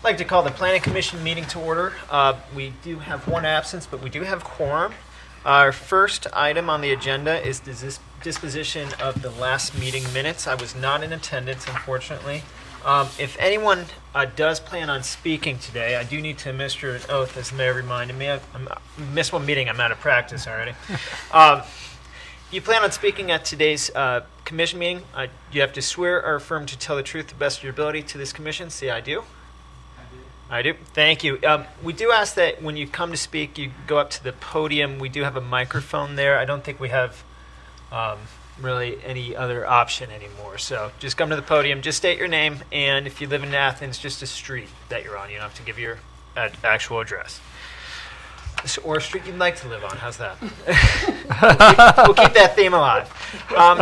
like to call the Planning Commission meeting to order. We do have one absence, but we do have quorum. Our first item on the agenda is this disposition of the last meeting minutes. I was not in attendance, unfortunately. If anyone does plan on speaking today, I do need to administer an oath, as the mayor reminded me. I missed one meeting. I'm out of practice already. You plan on speaking at today's commission meeting. You have to swear or affirm to tell the truth to the best of your ability to this commission. See, I do. I do. Thank you. We do ask that when you come to speak, you go up to the podium. We do have a microphone there. I don't think we have really any other option anymore. So just come to the podium. Just state your name, and if you live in Athens, just a street that you're on. You don't have to give your actual address. Or a street you'd like to live on. How's that? We'll keep that theme alive.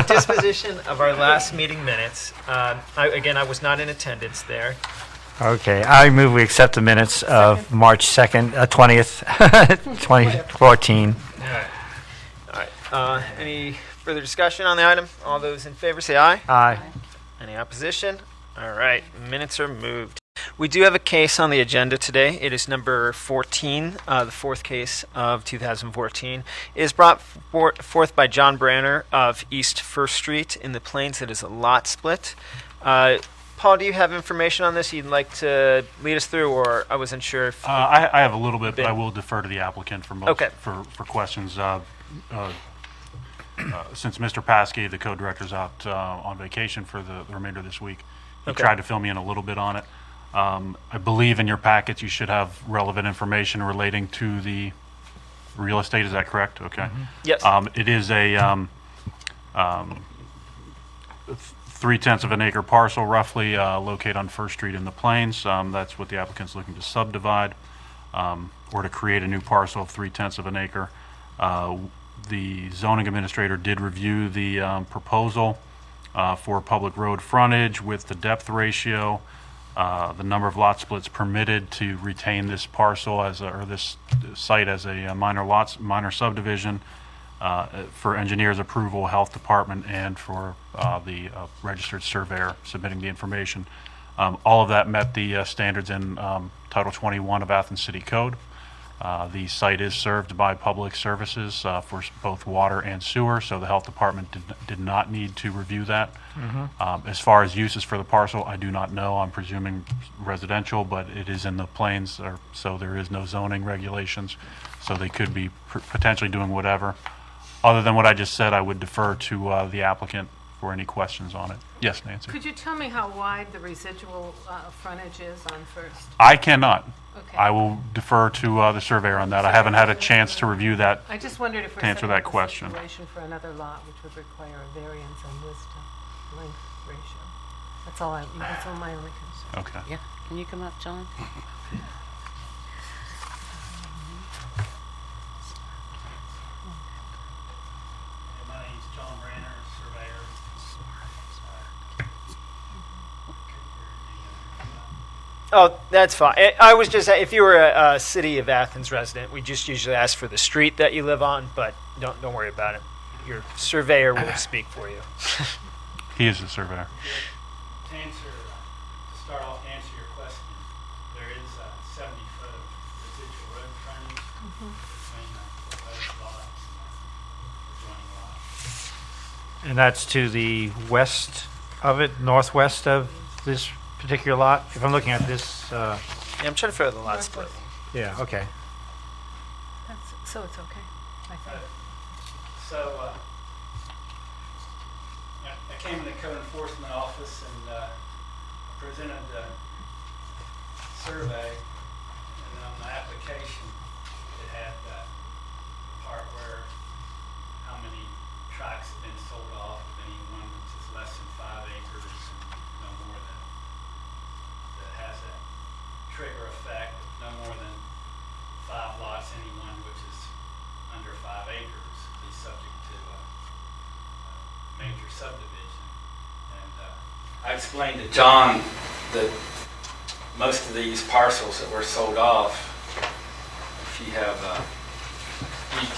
Disposition of our last meeting minutes. I was not in attendance there. Okay, I move we accept the minutes of March 2nd, 20th, 2014. All right. Any further discussion on the item? All those in favor say aye. Aye. Any opposition? All right, minutes are moved. We do have a case on the agenda today. It is number 14, the fourth case of 2014. It is brought forth by John Branner of East First Street in the Plains. It is a lot split. Paul, do you have information on this you'd like to lead us through, or I wasn't sure if... I have a little bit, but I will defer to the applicant for most for questions. Since Mr. Paskey, the code director, is out on vacation for the remainder of this week, he tried to fill me in a little bit on it. I believe in your packets you should have relevant information relating to the real estate. Is that correct? Okay. Mm-hmm. Yes. It is a 0.3 of an acre parcel, roughly, located on First Street in the Plains. That's what the applicant's looking to subdivide, or to create a new parcel of 0.3 of an acre. The zoning administrator did review the proposal for public road frontage with the depth ratio, the number of lot splits permitted to retain this parcel or this site as a minor subdivision, for engineer's approval, health department, and for the registered surveyor submitting the information. All of that met the standards in Title 21 of Athens City Code. The site is served by public services for both water and sewer, so the health department did not need to review that. Mm-hmm. As far as uses for the parcel, I do not know. I'm presuming residential, but it is in the Plains, so there is no zoning regulations, so they could be potentially doing whatever. Other than what I just said, I would defer to the applicant for any questions on it. Yes, Nancy? Could you tell me how wide the residual frontage is on First? I cannot. Okay. I will defer to the surveyor on that. I haven't had a chance to review that. I just wondered if we're to answer that question. Situation for another lot, which would require a variance on this length ratio. That's all my only concern. Okay. Yeah. Can you come up, John? My name's John Branner, surveyor. Oh, that's fine. I was just, if you were a City of Athens resident, we just usually ask for the street that you live on, but don't worry about it. Your surveyor will speak for you. He is the surveyor. To start off, to answer your question, there is 70 foot of residual road frontage between the proposed lot and the adjoining lot. And that's to the west of it, northwest of this particular lot? If I'm looking at this, Yeah, I'm trying to figure out the lot split. yeah, okay. So it's okay, I think. I came to the code enforcement office and presented the survey, and then on the application it had the part where how many tracts have been sold off of anyone which is less than 5 acres and no more than, that has that trigger effect of no more than 5 lots, anyone which is under 5 acres be subject to a major subdivision. And I explained to John that most of these parcels that were sold off, if you have,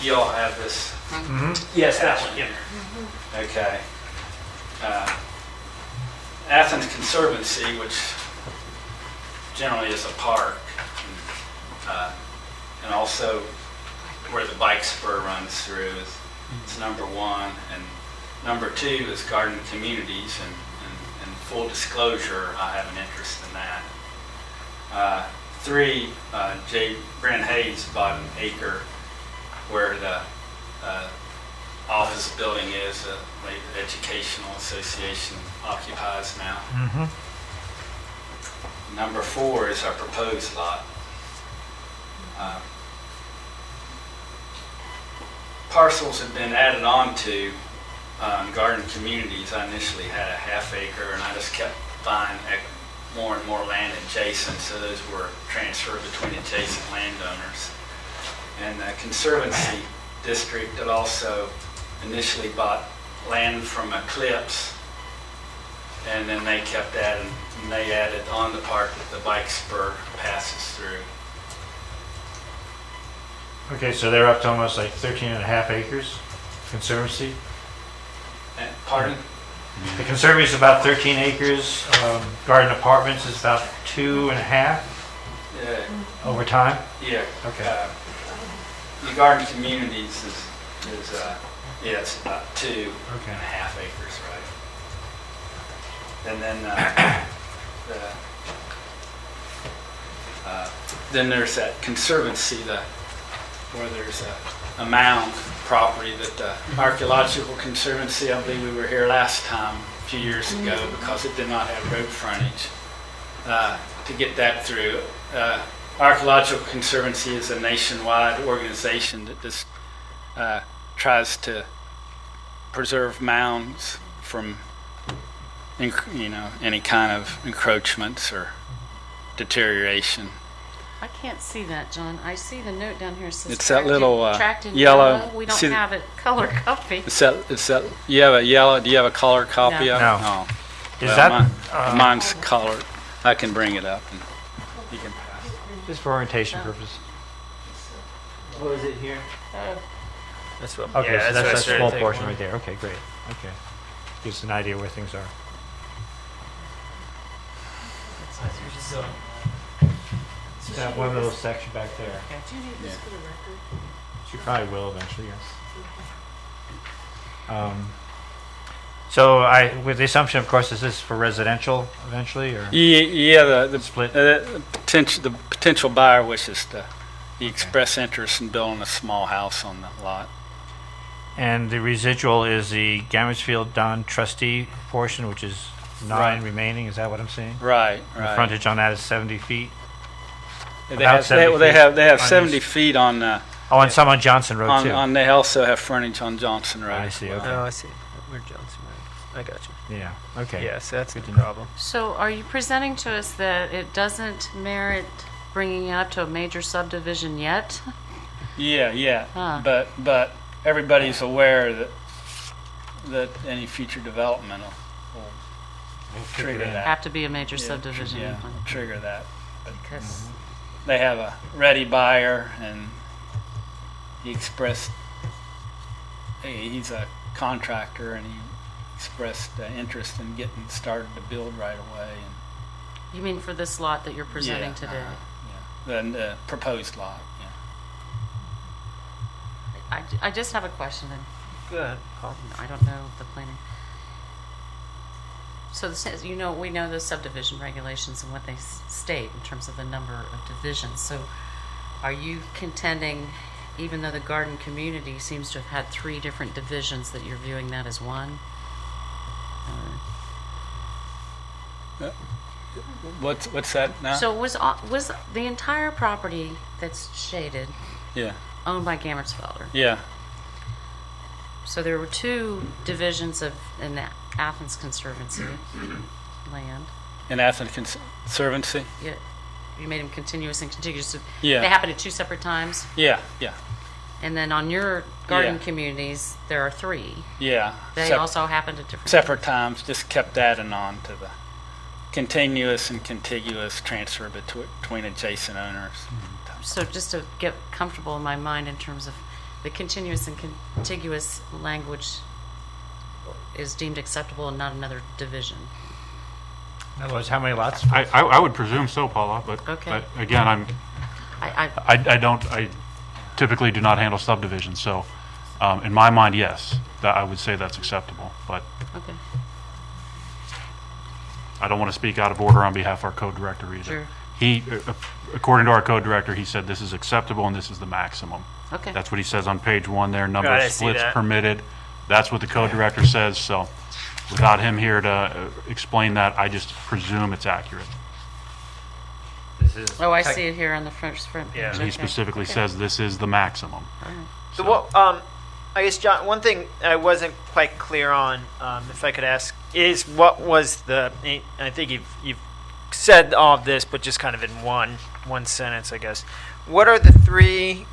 you all have this. Mm-hmm. Yes, that one. Yeah. Mm-hmm. Okay. Athens Conservancy, which generally is a park, and also where the bike spur runs through is number one, and number two is garden communities, and full disclosure, I have an interest in that. Three, Brent Hayes bought an acre where the office building is, the Educational Association occupies now. Number four is our proposed lot. Parcels have been added on to garden communities. I initially had a half acre, and I just kept buying more and more land adjacent, so those were transferred between adjacent landowners. And the Conservancy District had also initially bought land from Eclipse, and then they kept adding, and they added on the part that the bike spur passes through. Okay, so they're up to almost like 13 and a half acres, Conservancy. And, pardon? The Conservancy is about 13 acres, Garden Apartments is about 2.5 over time. Yeah. Okay. The garden communities is yeah, it's about 2.5 acres, right? And then then there's that Conservancy, where there's a mound property that the Archaeological Conservancy, I believe we were here last time, a few years ago, because it did not have road frontage. To get that through, Archaeological Conservancy is a nationwide organization that just tries to preserve mounds from any kind of encroachments or deterioration. I can't see that, John. I see the note down here. It says It's that little tracked in yellow. We don't See have it color copy. It's that. You have a yellow. Do you have a color copy No. of it? No. Oh. Is Well, that mine's colored. I can bring it up and you can pass. just for orientation purposes? What is it here? That's what. Okay, yeah, so that's what I that started small thinking. portion right there. Okay, great. Okay. Gives an idea where things are. So, That one little section back there. Do you need this Yeah. for the record? She probably will eventually, yes. So with the assumption, of course, is this for residential eventually, or? Yeah, the Split. potential buyer wishes to express interest in building a small house on the lot. And the residual is the Gammersfield Don trustee portion, which is 9 Right. remaining, is that what I'm seeing? Right, The right. frontage on that is 70 feet? They about have 70 they have on 70 these. feet on Oh, and some on Johnson Road, too? they also have frontage on Johnson Road. I as see, well. okay. oh, I see. Where Johnson Road. I got you. Yeah, okay. Yeah, so that's the Good to know. problem. So are you presenting to us that it doesn't merit bringing it up to a major subdivision yet? Yeah. Huh. But everybody's aware that any future development will trigger that. Have to be a major Yeah, subdivision. Yeah, trigger that. Because They have a ready buyer, and he expressed, he's a contractor, and he expressed interest in getting started to build right away. And you mean for this lot that you're presenting today? Yeah, the proposed lot. Yeah. I just have a question, and Go ahead, Paul. I don't know the planning. So we know the subdivision regulations and what they state in terms of the number of divisions. So are you contending, even though the garden community seems to have had 3 different divisions, that you're viewing that as one? What's that now? So was the entire property that's shaded yeah, owned by Gammersfelder? yeah, So there were 2 divisions in the Athens Conservancy land. in Athens Conservancy. You made them continuous and contiguous. So Yeah. They happened at 2 separate times. Yeah. And then on your garden Yeah. communities, there are 3. Yeah. They also happened at different separate times. Just kept adding on to the continuous and contiguous transfer between adjacent owners. So just to get comfortable in my mind in terms of the continuous and contiguous language is deemed acceptable and not another division. In other words, how many lots? I would presume so, Paula, but Okay. again, I, I typically do not handle subdivisions, so in my mind, yes, that I would say that's acceptable, but okay, I don't want to speak out of order on behalf of our code director either. Sure. He, according to our code director, he said this is acceptable and this is the maximum. okay. That's what he says on page 1 there, number Right, of I see splits that. permitted. That's what the code director says, so without him here to explain that, I just presume it's accurate. This is Oh, I see it here on the front page. Yeah. And he Okay. specifically Okay. says this is the maximum. All right. So, I guess, John, one thing I wasn't quite clear on, if I could ask, is what was the? I think you've said all of this, but just kind of in one sentence, I guess. What are the 3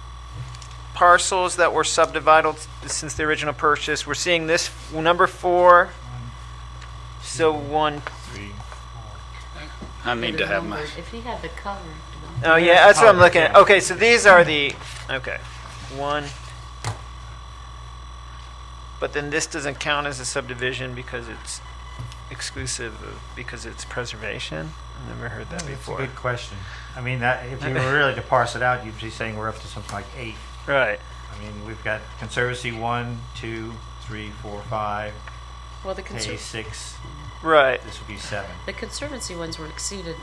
parcels that were subdivided since the original purchase? We're seeing this number 4. So 1. 3, 4. I need to have my, If he had the cover. Oh yeah, that's what I'm looking at. Okay, so these are the 1. But then this doesn't count as a subdivision because it's exclusive because it's preservation. I've never heard that That's a before. good question. I mean, that if you were really to parse it out, you'd be saying we're up to something like 8. Right. I mean, we've got Conservancy 1, 2, 3, 4, 5, Well, the K 6. Right. This would be 7. The Conservancy ones were exceeded,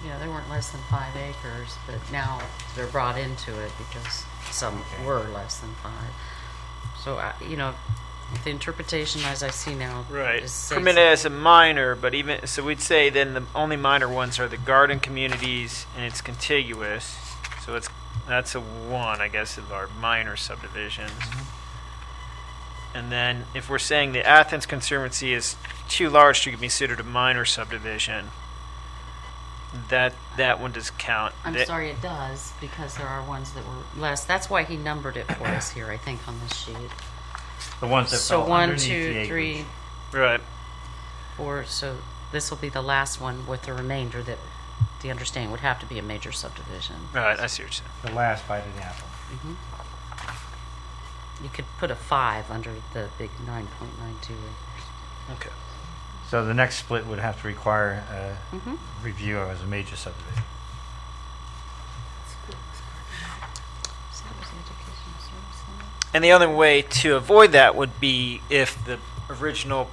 they weren't less than 5 acres, but now they're brought into it because some Okay. were less than 5. So, the interpretation as I see now Right. is Permitted as a minor, but even so, we'd say then the only minor ones are the garden communities and it's contiguous. So that's a 1, I guess, of our minor subdivisions. And then if we're saying the Athens Conservancy is too large to be considered a minor subdivision, that one does count. I'm That- sorry, it does, because there are ones that were less. That's why he numbered it for us here, I think, on this sheet. The ones that So fell 1, underneath 2, the 3, acreage. Right. 4. So this will be the last one with the remainder that the understanding would have to be a major subdivision. Right. I see what you're saying. The last bite of the apple. You could put a 5 under the big 9.92 acres. Okay. So the next split would have to require a Mhm. review as a major subdivision. So that was the educational service line. And the other way to avoid that would be if the original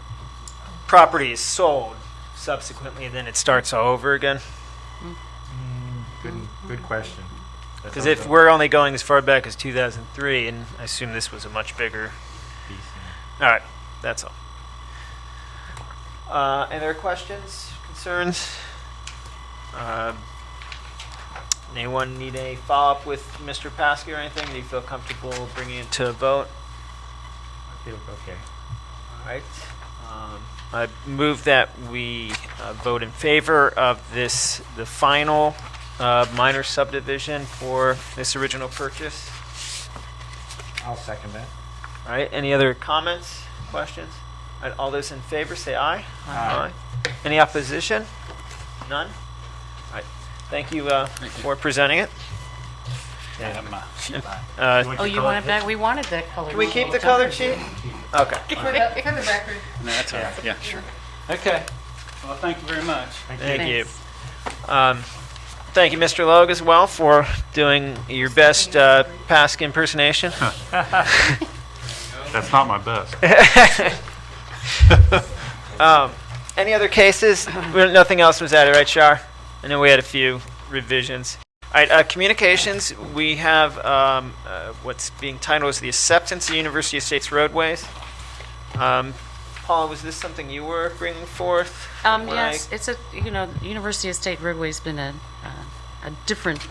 property is sold subsequently, and then it starts all over again. Good question. Because if we're only going as far back as 2003, and I assume this was a much bigger. All right, that's all. Any other questions, concerns? Anyone need a follow-up with Mr. Paskey or anything? Do you feel comfortable bringing it to a vote? I feel okay. All right. I move that we vote in favor of the final minor subdivision for this original purchase. I'll second that. All right. Any other comments, questions? All right, all those in favor, say aye. Aye. Any opposition? None. All right. Thank you for presenting it. I have my sheet back. Oh, you want it back? We wanted that color. Can we keep the colored sheet? Okay. For the record. No, that's all right. Yeah, sure. Okay. Well, thank you very much. Thank you. Thanks. Thank you, Mr. Logue, as well, for doing your best Pask impersonation. That's not my best. Any other cases? Nothing else was added, right, Shar? I know we had a few revisions. All right, communications. We have what's being titled as the acceptance of University Estates roadways. Paula, was this something you were bringing forth? Yes, it's University Estate Roadway's been a different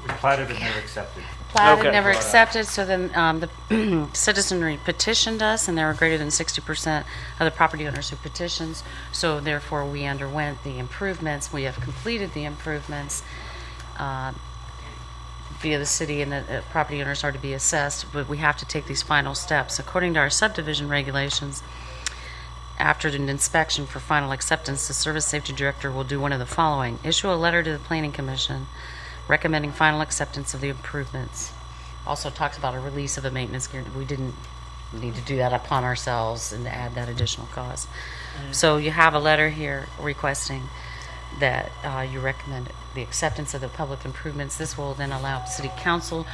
We platted but never accepted. platted, Okay. never accepted, so then the citizenry petitioned us, and there were greater than 60% of the property owners who petitioned, so therefore we underwent the improvements. We have completed the improvements via the city, and the property owners are to be assessed, but we have to take these final steps. According to our subdivision regulations, after an inspection for final acceptance, the Service Safety Director will do one of the following: issue a letter to the Planning Commission recommending final acceptance of the improvements. Also talks about a release of a maintenance guarantee. We didn't need to do that upon ourselves and to add that additional cost. So you have a letter here requesting that you recommend the acceptance of the public improvements. This will then allow City Council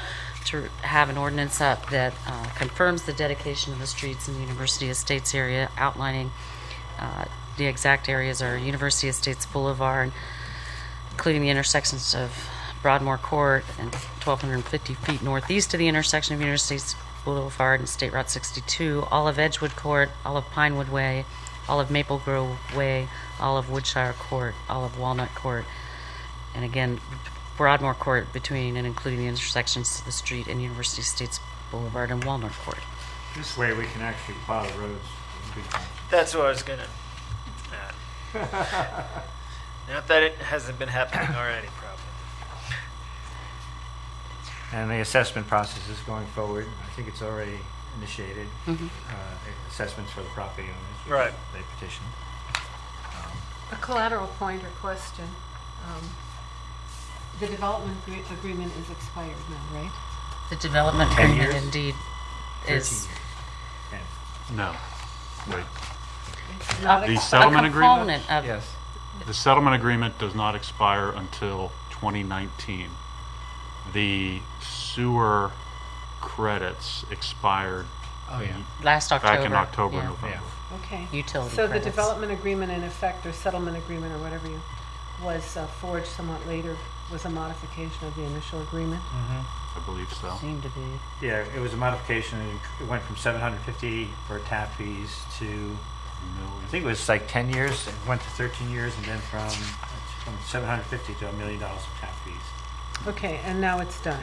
to have an ordinance up that confirms the dedication of the streets in the University Estates area, outlining the exact areas are University Estates Boulevard, including the intersections of Broadmoor Court and 1,250 feet northeast of the intersection of University Estates Boulevard and State Route 62, all of Edgewood Court, all of Pinewood Way, all of Maple Grove Way, all of Woodshire Court, all of Walnut Court, and again, Broadmoor Court between and including the intersections of the street and University Estates Boulevard and Walnut Court. This way we can actually plow the roads in good times. That's what I was gonna add. Not that it hasn't been happening already, probably. And the assessment process is going forward. I think it's already initiated. Assessments for the property owners. which Right. They petitioned. A collateral point or question. The development agreement is expired now, right? The development 10 agreement years? indeed 13 is years. And No. Wait. Not The ex- settlement a agreement? component of Yes. The settlement agreement does not expire until 2019. The sewer credits expired Oh, yeah. last October. back in October, Yeah. November. Okay. Utility So the credits. development agreement in effect, or settlement agreement, or whatever you, was forged somewhat later, was a modification of the initial agreement? I believe so. Seemed to be. Yeah, it was a modification. It went from 750 for tap fees to, I think it was like 10 years. It went to 13 years, and then from 750 to $1 million of tap fees. Okay, and now it's done.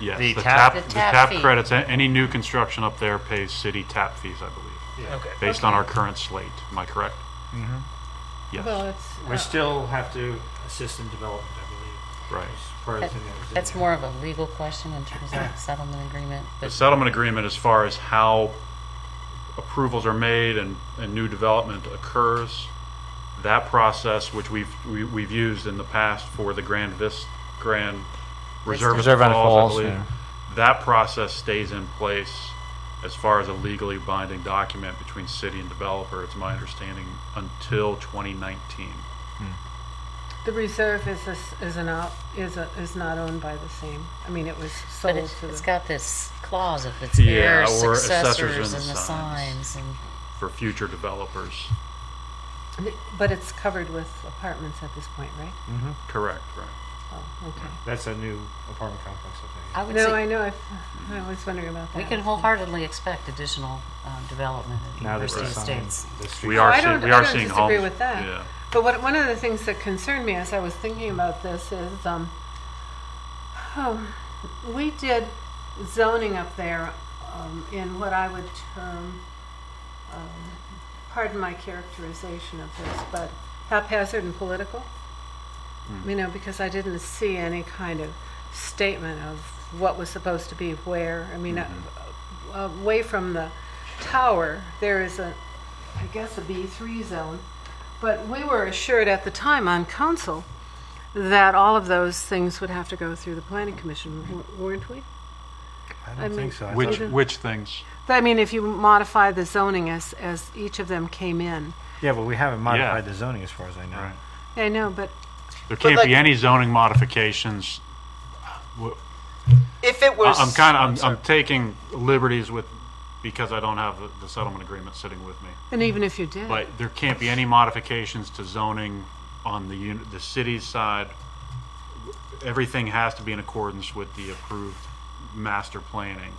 Yes, The the tap- tap, The the tap tap fee. credits, any new construction up there pays city tap fees, I believe, Yeah. Okay. based on our current slate. Am I correct? Mm-hmm. Yes. Well, it's. We still have to assist in development, I believe. Right. As far as That- the thing that was in That's there. more of a legal question in terms of the settlement agreement. The But settlement agreement, as far as how approvals are made and new development occurs, that process, which we've used in the past for the Grand Reserve at the Reserve on the Falls, Falls, I believe, that process stays in place as far as a legally binding document between city and developer. It's my understanding until 2019. The reserve is not owned by the same. I mean, it was but sold to it's the. got this clause of its Yeah, heirs, or successors, assessors and and the assigns. signs. And For future developers. But it's covered with apartments at this point, right? Mhm. Correct, right. Oh, okay. That's a new apartment complex up there. I would No, say I know. I was wondering about that. we can wholeheartedly expect additional development at Now that University the signs, Estates. the street. We are I seeing, don't- we I are don't seeing disagree homes. with that. Yeah. But one of the things that concerned me as I was thinking about this is, we did zoning up there in what I would term, pardon my characterization of this, but haphazard and political. You know, because I didn't see any kind of statement of what was supposed to be where. I mean, away from the tower, there is I guess a B3 zone. But we were assured at the time on council that all of those things would have to go through the planning commission, weren't we? I I don't mean- think so. I Which, thought- which things? I mean, if you modify the zoning as each of them came in. Yeah, but we haven't modified the zoning as far as I know. Right. I know, but There can't like- be any zoning modifications. If it was, I'm taking liberties with, because I don't have the settlement agreement sitting with me. and even if you did. But there can't be any modifications to zoning on the city's side. Everything has to be in accordance with the approved master planning.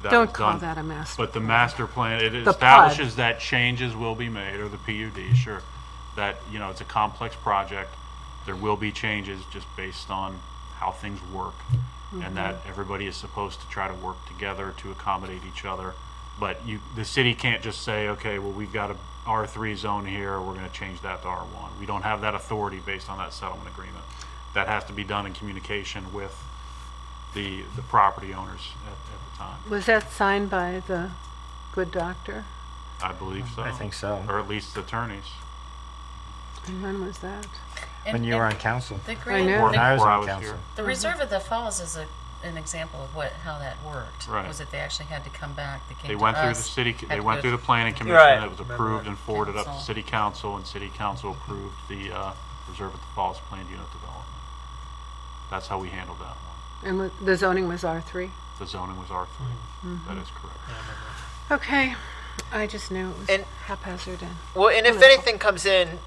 that Don't was call done. that a master. But the master plan, it The establishes that changes will be made, or the PUD, sure. That, it's a complex project. There will be changes just based on how things work. And that everybody is supposed to try to work together to accommodate each other. But the city can't just say, okay, well, we've got a R3 zone here, we're gonna change that to R1. We don't have that authority based on that settlement agreement. That has to be done in communication with the property owners at the time. Was that signed by the good doctor? I believe so. I think so. Or at least attorneys. And when was that? When you were on council. The I green, know. When I was Before I on was council. here. the Reserve of the Falls is an example of how that worked. Right. Was it they actually had to come back? They came They to went through the us, city, had they to went go through the planning commission, Right. it was Remember approved that. and forwarded up to Council. city council, and city council approved the Reserve at the Falls planned unit development. That's how we handled that one. And the zoning was R3? The zoning was R3. That is correct. Okay, I just knew it was And- haphazard and... Well, and if Wonderful. anything comes in,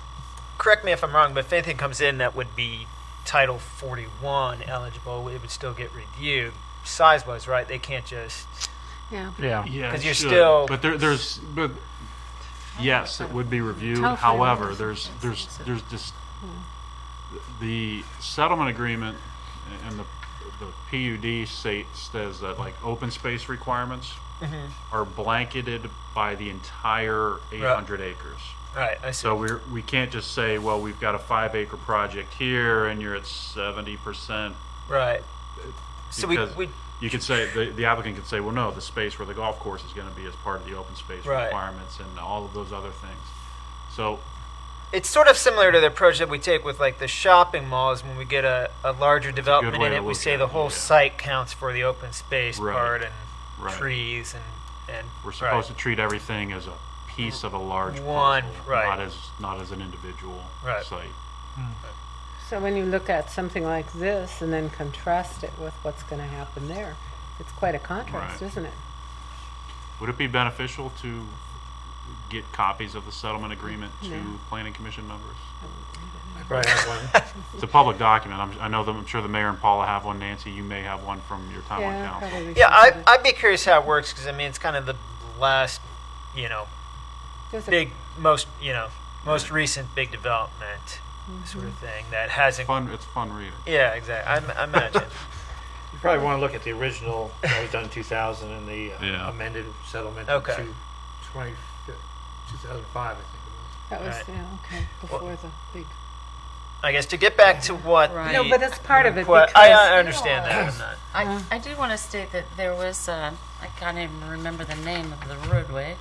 correct me if I'm wrong, but if anything comes in that would be Title 41 eligible, it would still get reviewed size-wise, right? They can't just, Yeah. Yeah. Yeah, 'Cause it you're should. still- But but yes, it would be reviewed. Tell However, everyone. there's just the settlement agreement and the PUD says that like open space requirements are blanketed by the entire 800 acres. right, I see. So we can't just say, well, we've got a 5-acre project here and you're at 70%. Right. So Because we you could say, the applicant could say, well, no, the space where the golf course is going to be as part of the open space Right. requirements and all of those other things. So, it's sort of similar to the approach that we take with like the shopping malls when we get a larger development way in to it. We look say at the it, whole yeah. site counts for the open space Right. part and Right. trees and we're supposed to treat everything as a piece of a large One, parcel, right. not as an individual Right. site. So when you look at something like this and then contrast it with what's going to happen there, it's quite a contrast, Right. isn't it? Would it be beneficial to get copies of the settlement agreement to No. planning commission members? I probably have one. It's a public document. I'm sure the mayor and Paula have one. Nancy, you may have one from your time on Yeah, council. probably. yeah, should I'd be curious how it works because I mean it's kind of the last, There's a- big, most recent big development sort of thing that hasn't. It's fun reading. Yeah, exactly. I imagine. You probably want to look at the original that was done in 2000 and the Yeah. amended settlement Okay. in 2005, I think it was. That was, Right. yeah, okay, before the big... I guess to get back to what Right. the No, but it's part of it requi- because... I understand that. I'm not. I do want to state that there was, I can't even remember the name of the roadway,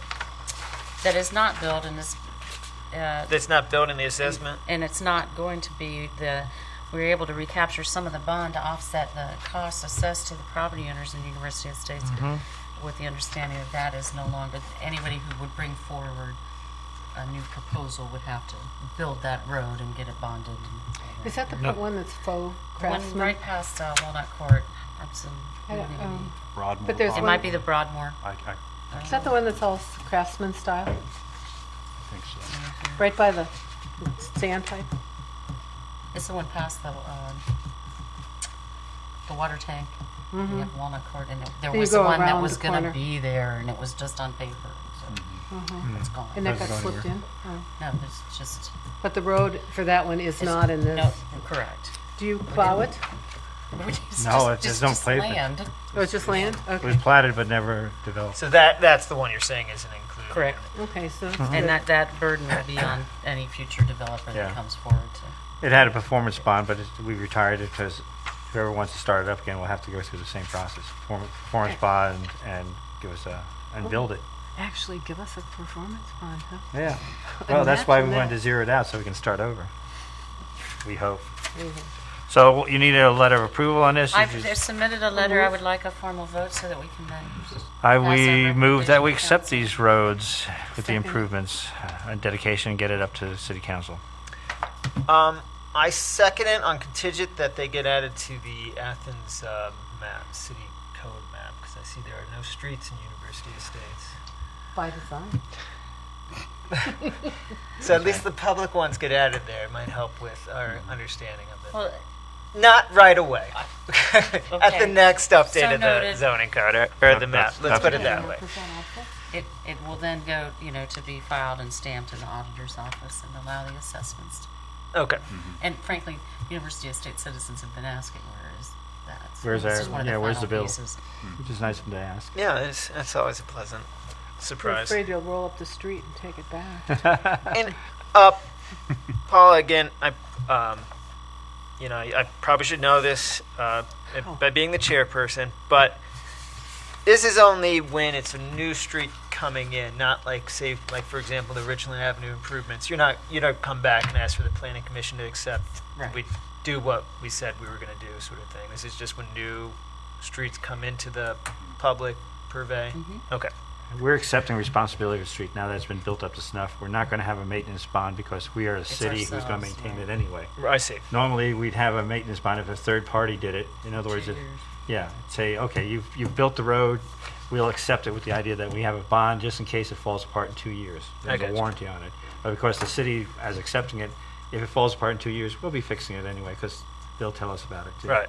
that is not built and is, That's not built in the assessment. and it's not going to be we were able to recapture some of the bond to offset the costs assessed to the property owners in University of States with the understanding that that is no longer, anybody who would bring forward a new proposal would have to build that road and get it bonded. Is that the No. one that's faux One craftsman? right past Walnut Court, Hudson. I don't- Broadmoor. But there's It one- might be the Broadmoor. I Is that the one that's all craftsman style? think so. Right by the sandpipe? It's the one past the water tank. You have Walnut Court, and there You was go one that around was the going to corner. be there, and it was just on paper. So it's gone. And that got That's slipped in? Oh. No, it's just But the road for that one is not in no, this. correct. Do you plow it? It's No, just, there's no just pavement. land. Oh, it's just land? It was Okay. platted but never developed. So that's the one you're saying isn't included. Correct. Okay, so... And that burden will be on any future developer Yeah. that comes forward to. It had a performance bond, but we retired it because whoever wants to start it up again will have to go through the same process. Performance bond and give us and build it. Actually, give us a performance bond, huh? Yeah. Well, that's why we Imagine wanted that. to zero it out so we can start over. We hope. Mhm. So you need a letter of approval on this? I've submitted a letter. I would like a formal vote so that we can then. We move that we recommendation to accept council. these roads with the Second. improvements and dedication and get it up to the city council. I second it on contingent that they get added to the Athens map, city code map, because I see there are no streets in University Estates. By design. So at least the public ones get added there. It might help with our understanding of it. Well, Not right away. At the Okay. next update So of the noted. zoning code or the map. That's- Let's put it that's- that way. it will then go, to be filed and stamped in the auditor's office and allow the assessments. Okay. And frankly, University of State citizens have been asking, where is that? So Where's this our- is one of yeah, where's final the bill? pieces. Which is nice of them to ask. Yeah, that's always a pleasant I'm surprise. afraid you'll roll up the street and take it back. And Paula, again, I probably should know this by being the chairperson, but this is only when it's a new street coming in, not like for example the Richland Avenue improvements. You don't come back and ask for the planning commission to accept. Right. We do what we said we were going to do, sort of thing. This is just when new streets come into the public purvey? Okay. We're accepting responsibility of the street now that it's been built up to snuff. We're not going to have a maintenance bond because we are a city who's going to ourselves, maintain right. it anyway. I see. Normally, we'd have a maintenance bond if a third party did it. In other words, say, okay, you've built the road, we'll accept it with the idea that we have a bond just in case it falls apart in 2 years. There's gotcha. a warranty on it. But of course, the city, as accepting it, if it falls apart in 2 years, we'll be fixing it anyway because they'll tell us about it too. Right.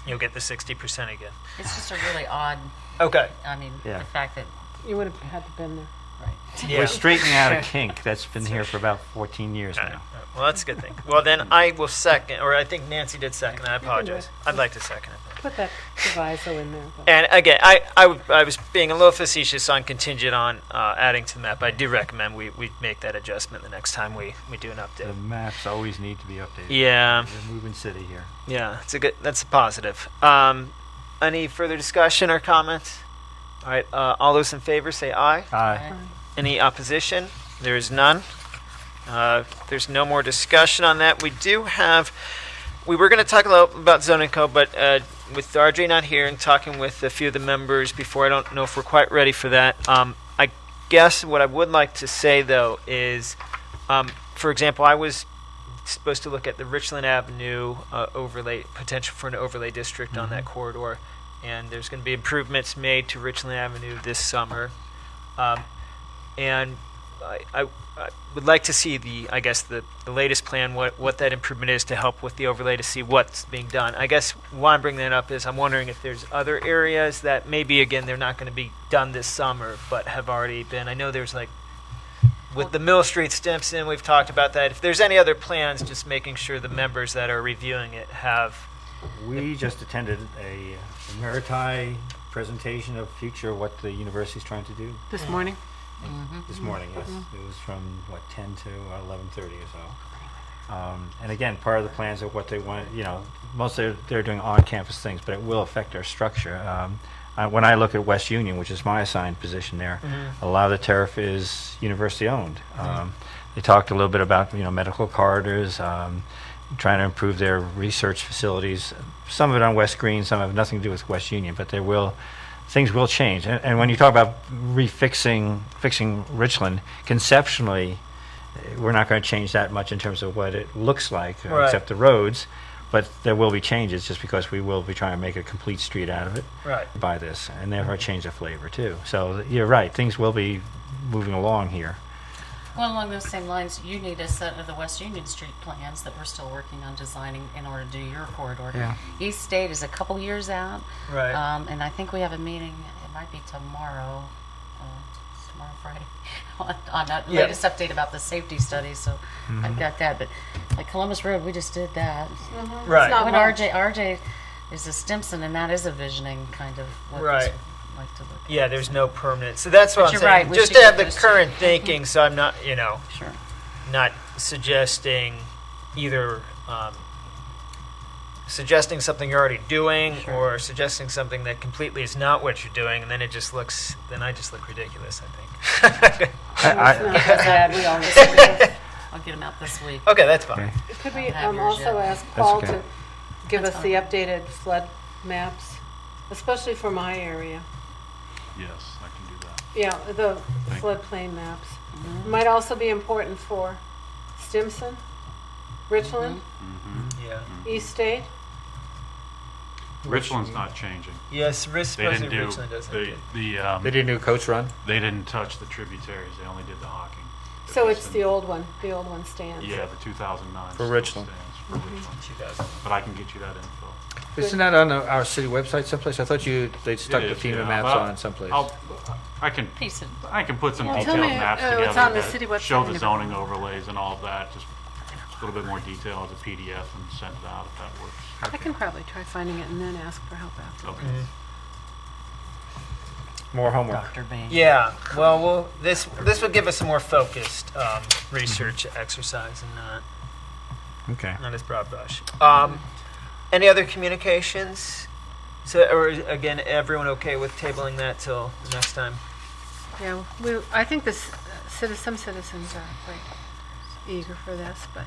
You'll get the 60% again. It's just a really odd, Okay. I mean, Yeah. the fact that, You would have had to been there. right. Yeah. We're straightening out a kink that's been here for about 14 years All right. now. Well, that's a good thing. Well, then I will second, or I think Nancy did second. I apologize. I'd like to second it. Put that proviso in there. but- And again, I was being a little facetious on contingent on adding to the map. I do recommend we make that adjustment the next time we do an The update. maps always need to be updated. Yeah, We're a moving city here. yeah, that's a positive. Any further discussion or comments? All right, all those in favor say aye. Aye. Any opposition? There is none. There's no more discussion on that. We were going to talk a little about zoning code, but with RJ not here and talking with a few of the members before, I don't know if we're quite ready for that. I guess what I would like to say, though, is, for example, I was supposed to look at the Richland Avenue overlay, potential for an overlay district on that corridor, and there's going to be improvements made to Richland Avenue this summer. And I would like to see the latest plan, what that improvement is to help with the overlay, to see what's being done. I guess why I'm bringing that up is I'm wondering if there's other areas that maybe, again, they're not going to be done this summer, but have already been. I know there's with the Mill Street Stimson, we've talked about that. If there's any other plans, just making sure the members that are reviewing it have. We just attended a Meriti presentation of future what the university's trying to do This morning? this morning. Yes, it was from 10 to 11:30 or so. And again, part of the plans of what they want. Most they're doing on-campus things, but it will affect our structure. When I look at West Union, which is my assigned position there, a lot of the turf is university-owned. They talked a little bit about medical corridors, trying to improve their research facilities. Some of it on West Green, some have nothing to do with West Union, but things will change. And when you talk about fixing Richland, conceptually, we're not going to change that much in terms of what it looks like, Right. except the roads. But there will be changes just because we will be trying to make a complete street out of it Right. by this, and therefore change the flavor too. So you're right, things will be moving along here. Well, along those same lines, you need a set of the West Union Street plans that we're still working on designing in order to do your corridor. Yeah. East State is a couple years out. Right. And I think we have a meeting, it might be tomorrow, Friday, on that Yeah. latest update about the safety study, so I've got that. But like Columbus Road, we just did that. Right. not When much. RJ is a Stimson, and that is a visioning kind of what Right. this would like to look at. Yeah, there's no permanent. So that's what But I'm you're saying. right, we Just should to have get the those current two. thinking, so I'm not, Sure. not suggesting either suggesting something you're already doing or suggesting something that completely is not what you're doing, and then I just look ridiculous, I think. I- It's not bad, we all I'll get them out this week. Okay, that's fine. Okay. Could we I don't have yours also yet. ask Paul okay. to give That's us the fine. updated flood maps, especially for my area? Yes, I can do that. Yeah, the Thank- floodplain maps. Might also be important for Stimson, Richland, Yeah. East State. Richland's not changing. Yes, They supposedly didn't do, Richland doesn't. they did a new coach run? didn't touch the tributaries, they only did the Hocking. So It it's was the in- old one stands. Yeah, the 2009. For still Richland. stands for Richland. 2000. But I can get you that info. Isn't that on our city website someplace? I thought they stuck It the is, FEMA yeah. maps Well, on someplace. I can Piece of, put some Well, tell detailed me, maps it's together on the that city website show the and zoning overlays and all of that, just a little bit more detail as a PDF and send it out if that works. I can probably try finding it and then ask for help after. Okay. More homework. Dr. Bain. Yeah. Well, this would give us a more focused research exercise and Okay. not as broad brush. Any other communications? So, or again, everyone okay with tabling that till the next time? Yeah, I think some citizens are quite eager for this, but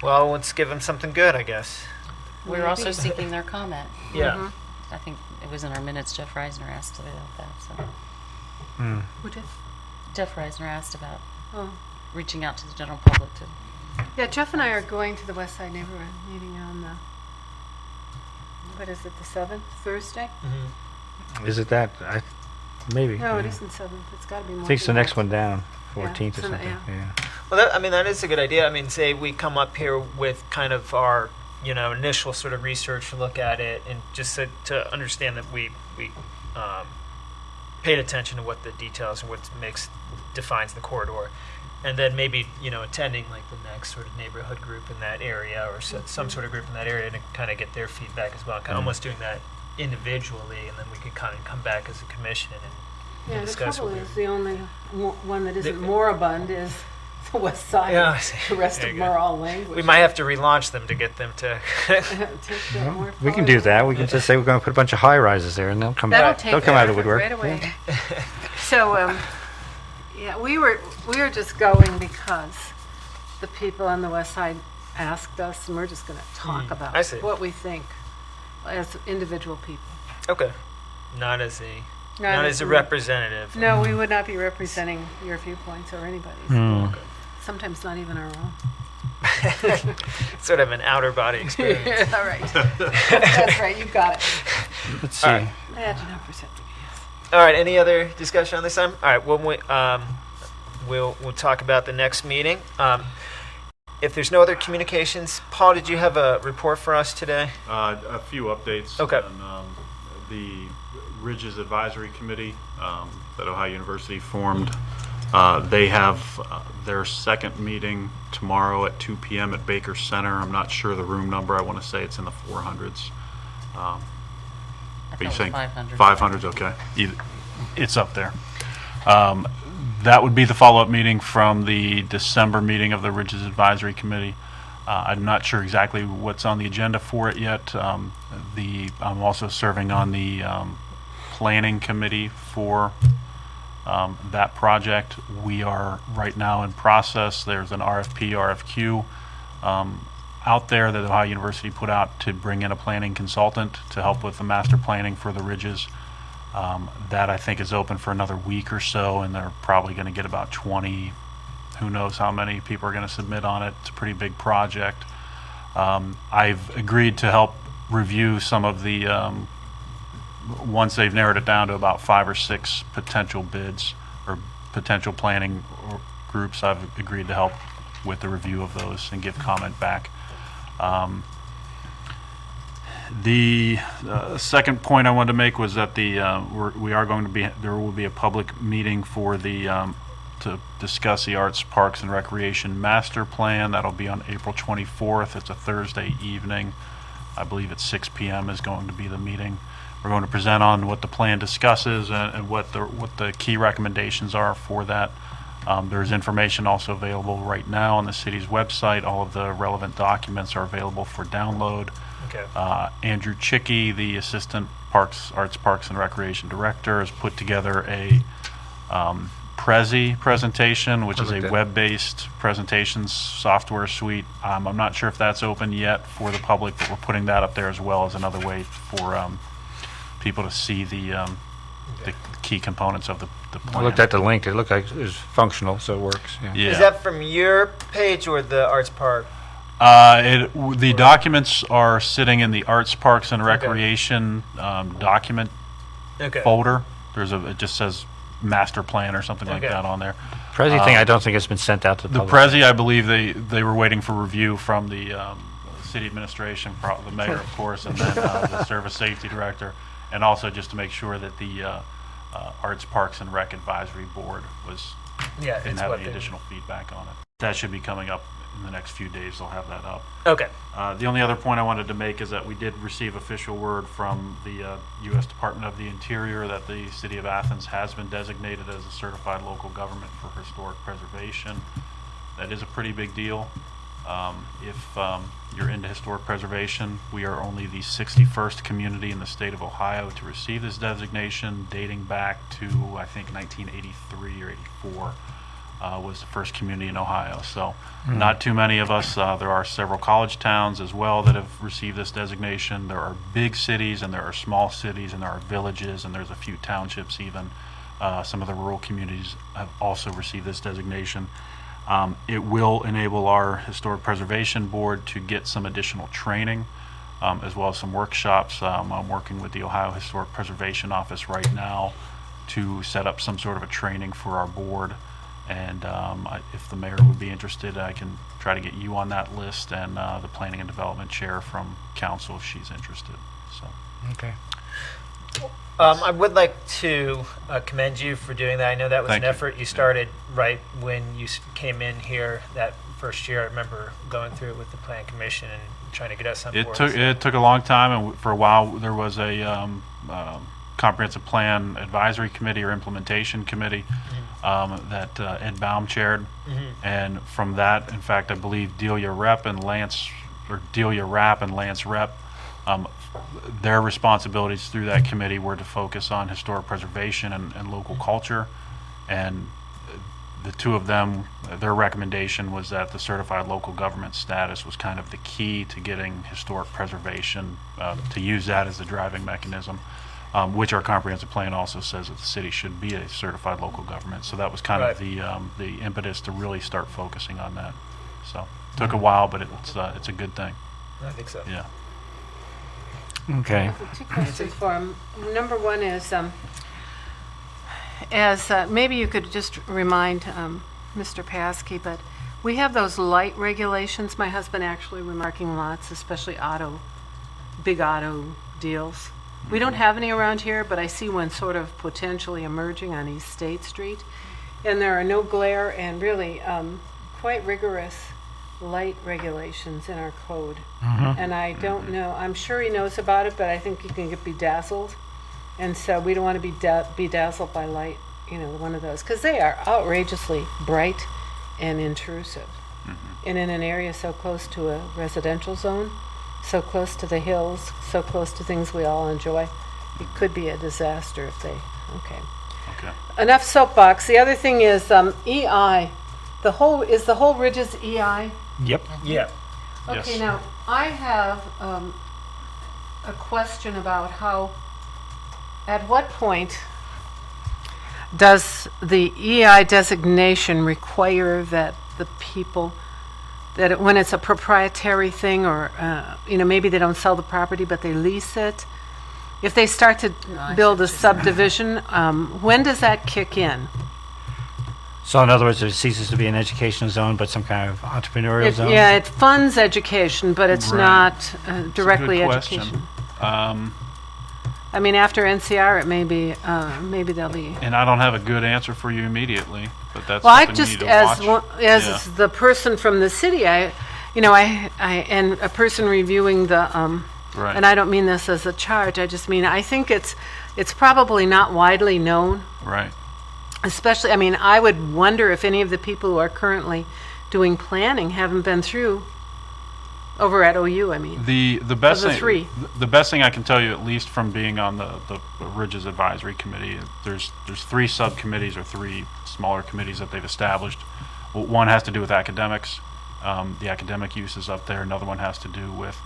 Well, let's give them something good, I guess. We're also seeking their comment. Yeah. I think it was in our minutes, Jeff Reisner asked about that, so. Who did? Jeff Reisner asked about Oh. reaching out to the general public to, Yeah, Jeff and I are going to the West Side Neighborhood meeting on the, what is it, the 7th, Thursday? Is it that? Maybe. No, it yeah. isn't 7th. It's got to be more. I think it's the than next that. one down, Yeah, 14th or so, something. yeah. Yeah. Well, that is a good idea. I mean, say we come up here with kind of our, initial sort of research to look at it, and just to understand that we paid attention to what the details and what defines the corridor, and then maybe attending like the next sort of neighborhood group in that area or some sort of group in that area to kind of get their feedback as well. Kind of almost doing that individually, and then we could kind of come back as a commission and Yeah, the discuss trouble what is the only one that isn't The- moribund is the West Side. Yeah, I see. The rest There of you them go. are all language. we might have to relaunch them to get them to. Take that more We can do forward. that. We can just say we're going to put a bunch of high rises there, and they'll come That'll back. take They'll come out of the effort woodwork. right away. So, yeah, we were just going because the people on the West Side asked us, and we're just going to talk about I see. what we think as individual people. Okay, not as a as representative. No, we would not be representing your viewpoints or anybody's. Hmm. Sometimes not even our own. Sort of an outer body experience. All right. That's right. You got it. Let's see. All right. I had to know perceptive. All right. Any other discussion on this time? All right. Well, we'll talk about the next meeting. If there's no other communications, Paul, did you have a report for us today? A few updates. Okay. On, the Ridges Advisory Committee that Ohio University formed. They have their second meeting tomorrow at 2 p.m. at Baker Center. I'm not sure the room number. I want to say it's in the 400s. I But thought you it was saying 500. 500s? Okay. It's up there. That would be the follow-up meeting from the December meeting of the Ridges Advisory Committee. I'm not sure exactly what's on the agenda for it yet. I'm also serving on the planning committee for that project. We are right now in process. There's an RFP, RFQ out there that Ohio University put out to bring in a planning consultant to help with the master planning for the Ridges. That I think is open for another week or so, and they're probably going to get about 20. Who knows how many people are going to submit on it. It's a pretty big project. I've agreed to help review some of the, once they've narrowed it down to about 5 or 6 potential bids or potential planning groups, I've agreed to help with the review of those and give comment back. The second point I wanted to make was that we are going to be, there will be a public meeting for the to discuss the Arts, Parks, and Recreation Master Plan. That'll be on April 24th. It's a Thursday evening. I believe at 6 p.m. is going to be the meeting. We're going to present on what the plan discusses and what the key recommendations are for that. There's information also available right now on the city's website. All of the relevant documents are available for download. Okay. Andrew Chicky, the Assistant Arts, Parks, and Recreation Director, has put together a Prezi presentation, which is a web-based presentations software suite. I'm not sure if that's open yet for the public, but we're putting that up there as well as another way for people to see the key components of the plan. I looked at the link. It looked like it was functional, so it works. Yeah. Yeah. Is that from your page or the Arts Park? The documents are sitting in the Arts, Parks, and Recreation document Okay. folder. It just says master plan or something like Okay. that on there. Prezi thing, I don't think it's been sent out to the The public. Prezi, I believe they were waiting for review from the city administration, the mayor, of course, and then the service safety director, and also just to make sure that the Arts, Parks, and Rec Advisory Board Yeah. didn't it's have what any they- additional feedback on it. That should be coming up in the next few days. They'll have that up. Okay. The only other point I wanted to make is that we did receive official word from the U.S. Department of the Interior that the City of Athens has been designated as a certified local government for historic preservation. That is a pretty big deal. If you're into historic preservation, we are only the 61st community in the state of Ohio to receive this designation, dating back to, I think, 1983 or 84. was the first community in Ohio. So not too many of us. There are several college towns as well that have received this designation. There are big cities and there are small cities and there are villages and there's a few townships even. Some of the rural communities have also received this designation. It will enable our Historic Preservation Board to get some additional training, as well as some workshops. I'm working with the Ohio Historic Preservation Office right now to set up some sort of a training for our board. And if the mayor would be interested, I can try to get you on that list and the Planning and Development Chair from Council if she's interested. So. Okay. I would like to commend you for doing that. I know that was Thank an you. effort you started right when you came in here that first year. I remember going through it with the Plan Commission and trying to get us on board. It took a long time, and for a while there was a comprehensive plan advisory committee or implementation committee that Ed Baum chaired, and from that, in fact, I believe Delia Rapp and Lance Rep, their responsibilities through that committee were to focus on historic preservation and local culture, and the two of them, their recommendation was that the certified local government status was kind of the key to getting historic preservation, to use that as a driving mechanism, which our comprehensive plan also says that the city should be a certified local government. So that was kind of the impetus to really start focusing on that. So it took a while, but it's a good thing. I think so. Yeah. Okay. Two questions for him. Number one is, maybe you could just remind Mr. Paskey, but we have those light regulations. My husband actually remarking lots, especially big auto deals. We don't have any around here, but I see one sort of potentially emerging on East State Street. And there are no glare and really quite rigorous light regulations in our code. And I don't know, I'm sure he knows about it, but I think you can get bedazzled. And so we don't want to be bedazzled by light, one of those, because they are outrageously bright and intrusive. And in an area so close to a residential zone, so close to the hills, so close to things we all enjoy, it could be a disaster if they, okay. Enough soapbox. The other thing is EI. The whole Ridges EI? Yep. Yeah. Okay, Yes. now, I have a question about at what point does the EI designation require that the people, when it's a proprietary thing or, maybe they don't sell the property, but they lease it, if they start to build a subdivision, when does that kick in? So in other words, it ceases to be an educational zone, but some kind of entrepreneurial zone? Yeah, it funds education, but it's Right. not directly Good question. education. I mean, after NCR, it may be, maybe they'll be. And I don't have a good answer for you immediately, but that's Well, I something just, you need to watch. as Yeah. the person from the city, and a person reviewing the, Right. and I don't mean this as a charge, I just mean, I think it's probably not widely known, Right. especially, I would wonder if any of the people who are currently doing planning haven't been through over at OU, The best Of the thing, three. the best thing I can tell you, at least from being on the Ridges Advisory Committee, there's three subcommittees or three smaller committees that they've established. One has to do with academics, the academic uses up there. Another one has to do with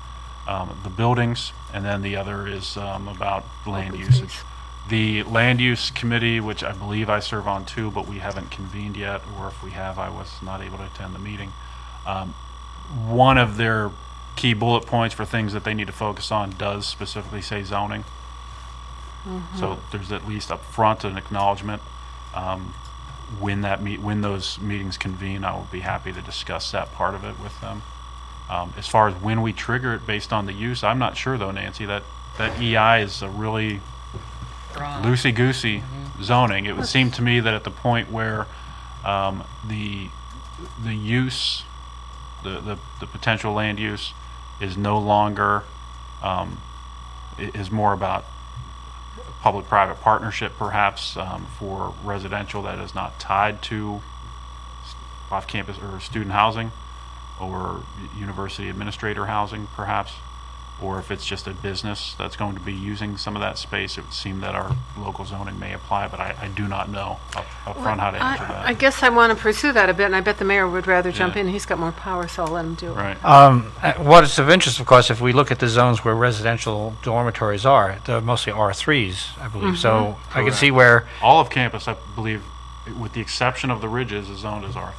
the buildings, and then the other is about land Open usage. space. The land use committee, which I believe I serve on too, but we haven't convened yet, or if we have, I was not able to attend the meeting. One of their key bullet points for things that they need to focus on does specifically say zoning. So there's at least up front an acknowledgement. When those meetings convene, I will be happy to discuss that part of it with them. As far as when we trigger it based on the use, I'm not sure though, Nancy. That EI is a really loosey-goosey zoning. It would seem to me that at the point where the use, the potential land use is no longer, is more about public-private partnership perhaps for residential that is not tied to off-campus or student housing or university administrator housing perhaps. or if it's just a business that's going to be using some of that space, it would seem that our local zoning may apply, but I do not know up front how to answer that. I guess I want to pursue that a bit, and I bet the mayor would rather jump in. He's got more power, so I'll let him do it. Right. What is of interest, of course, if we look at the zones where residential dormitories are, they're mostly R3s, I believe. So I can see where, All of campus, I believe, with the exception of the ridges, is zoned as R3.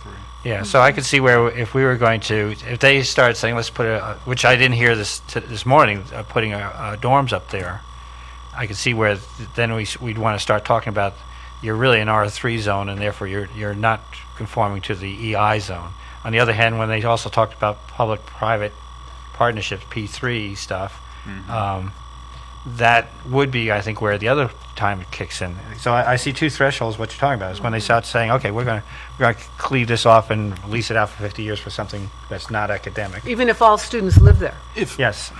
yeah, so I could see where if we were going to, if they start saying, let's put which I didn't hear this morning, putting dorms up there, I could see where then we'd want to start talking about you're really an R3 zone, and therefore you're not conforming to the EI zone. On the other hand, when they also talked about public-private partnerships, P3 stuff, that would be, I think, where the other time it kicks in. So I see two thresholds. What you're talking about is when they start saying, "Okay, we're going to cleave this off and lease it out for 50 years for something that's not academic." Even if all students live there. Yes,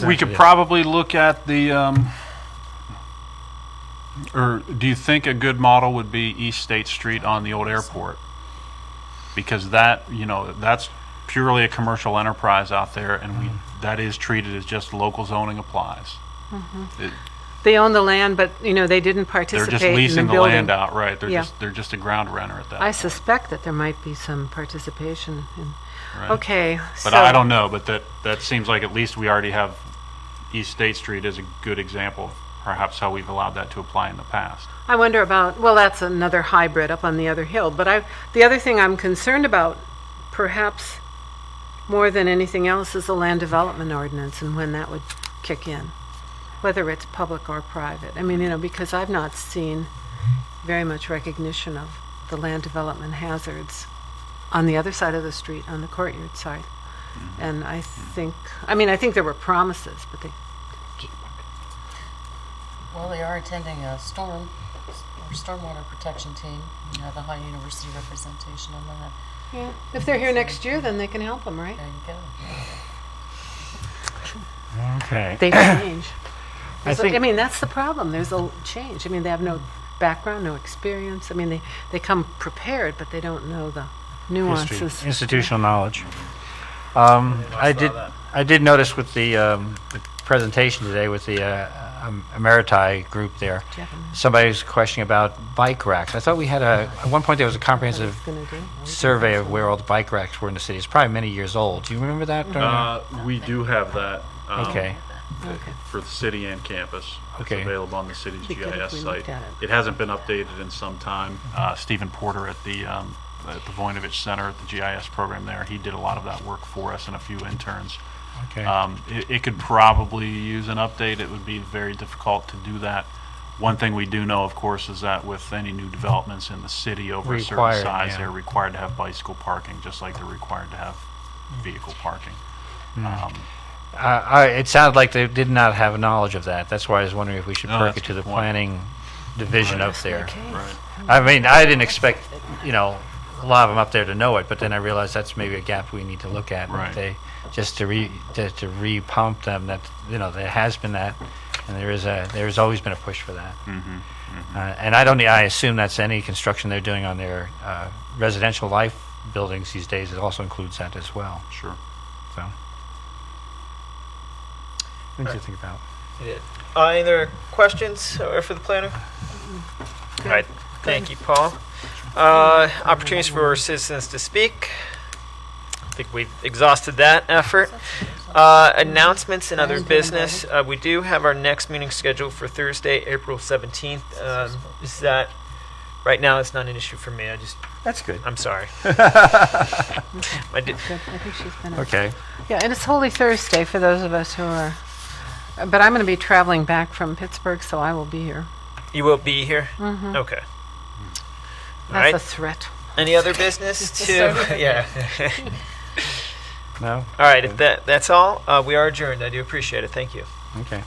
We could probably look at the, or do you think a good model would be East State Street on the old airport? Because that, that's purely a commercial enterprise out there, and that is treated as just local zoning applies. They own the land, but, they didn't They're participate just in the leasing the building. land out, right? Yeah. They're just a ground renter at that I point. suspect that there might be some participation in. Right. Okay, But so I don't know, but that seems like at least we already have East State Street as a good example of perhaps how we've allowed that to apply in the past. I wonder about, well, that's another hybrid up on the other hill, but the other thing I'm concerned about, perhaps more than anything else, is the land development ordinance and when that would kick in, whether it's public or private. I mean, because I've not seen very much recognition of the land development hazards on the other side of the street, on the courtyard side. And I think there were promises, but Well, they are attending a stormwater protection team. You have a high university representation on that. yeah, if they're here next year, then they can help them, right? There you go. Okay. They change. I think- That's the problem. There's a change. They have no background, no experience. They come prepared, but they don't know the nuances. History, institutional knowledge. I did notice with the presentation today with the Emeriti group there, Do you have a minute? somebody was questioning about bike racks. I thought we had at one point there was a comprehensive Gonna do? survey of where all the bike racks were in the city. It's probably many years old. Do you remember that? We do have that. Okay. Okay. For the city and campus. Okay. It's available on the city's Be good if GIS we site. looked at it. It hasn't been updated in some time. Stephen Porter at the Voinovich Center at the GIS program there, he did a lot of that work for us and a few interns. Okay. It could probably use an update. It would be very difficult to do that. One thing we do know, of course, is that with any new developments in the city over a certain Required, size, yeah. they're required to have bicycle parking, just like they're required to have vehicle parking. It sounded like they did not have knowledge of that. That's why I was wondering if we should No, perk that's it to a the good point. planning division up there. Okay. Right. I didn't expect, a lot of them up there to know it, but then I realized that's maybe a gap we need to look at. Right. Just to re-pump them, that, there has been that, and there's always been a push for that. And I assume that's any construction they're doing on their residential life buildings these days. It also includes that as well. Sure. So, things to think about. Any other questions for the planner? All right, thank you, Paul. Opportunities for citizens to speak. I think we've exhausted that effort. Announcements and other business. We do have our next meeting scheduled for Thursday, April 17th. Is that, right now, it's not an issue for me. That's good. I'm sorry. Good. I think she's been. Okay. Yeah, and it's Holy Thursday for those of us who are. But I'm going to be traveling back from Pittsburgh, so I will be here. You will be here? Okay. All That's right. a threat. Any other business to? Yeah. No? All right. If that's all, we are adjourned. I do appreciate it. Thank you. Okay.